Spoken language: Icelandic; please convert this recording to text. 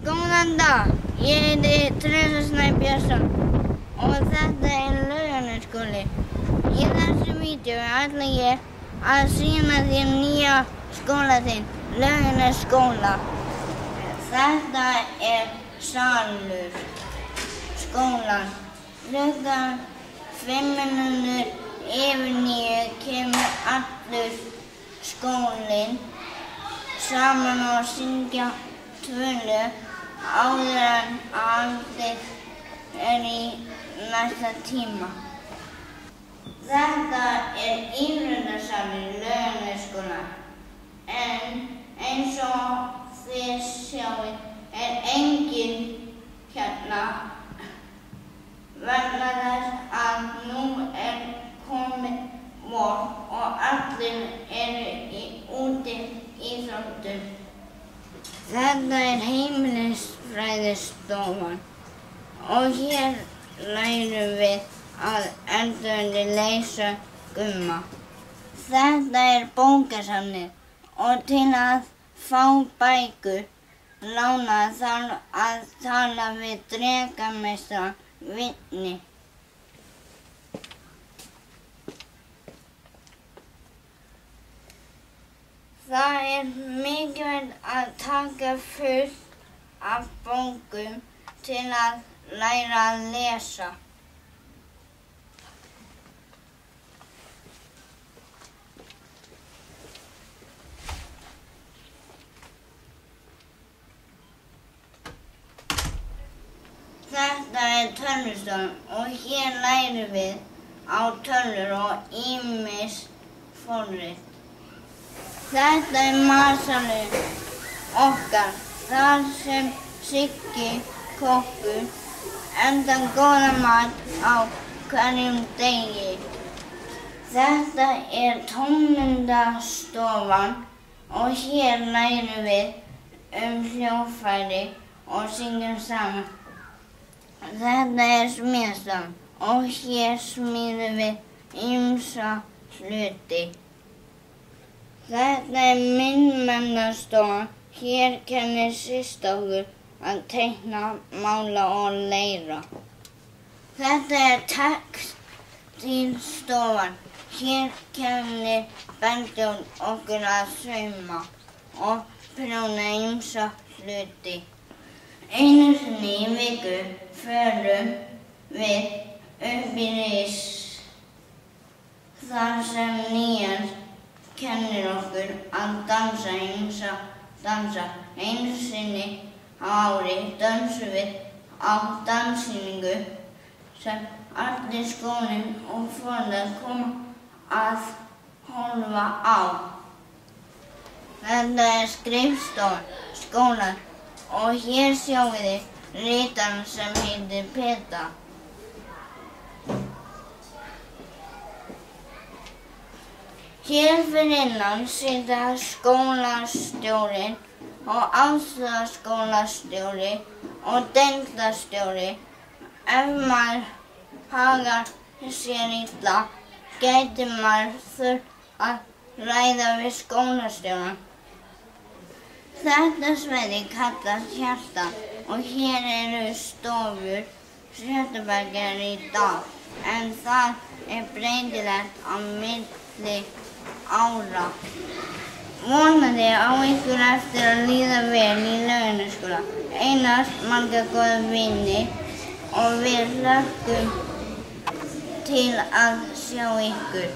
Góðan dag, ég heiti Teresa Snæbjörnsson og þetta Laugarnesskóli. Í þessu vídeói ætla ég að sýna þér nýja skóla þinn, Laugarnesskóla. Þetta salur skólan. Klukkan 8:05 kemur allur skólinn saman og syngja tvölu áður en haldið í næsta tíma. Þetta íþróttasalur Laugarnesskóla, en eins og þið sjáið enginn hérna vegna þess að nú komið vor og allir úti íþróttum. Þetta heimilisfræðistofan og hér lærum við að endurleysa gumma. Þetta bókasafnið og til að fá bækur lánaðar þarf að tala við drekameistarann Vinni. Það mikilvægt að taka fullt af bókum til að læra að lesa. Þetta tölvustofan og hér lærum við á tölvur og ýmis forrit. Þetta matsalur okkar, þar sem Siggi kokkur eldar góðan mat á hverjum degi. Þetta tónlistarstofan og hér lærum við hljóðfæri og syngjum saman. Þetta smíðastofan og hér smíðum við ýmsa hluti. Þetta myndmennastofan. Hér kennir systir okkur að teikna, mála og leira. Þetta textílstofan. Hér kennir Bergþór okkur að sauma og prjóna ýmsa hluti. Einu sinni í viku förum við upp í Rís, þar sem Níels kennir okkur að dansa ýmsa dansa. Einu sinni á ári dönsum við á danssýningu sem allir skólinn og foreldrar koma að horfa á. Þetta skrifstofan skólans og hér sjáið þið ritarann sem heitir Peta. Hér fyrir innan sitja skólastjórinn og aðstoðarskólastjóri og deildarstjóri. Ef maður hagar sér illa gæti maður þurft að ræða við skólastjórann. Þetta svæði kallast hjarta og hér stofur sjöttabækjar í dag, en það breytilegt á milli ára. Vonandi á ykkur eftir að líða vel í Laugarnesskóla, eignast marga góða vini og við hlökkum til að sjá ykkur.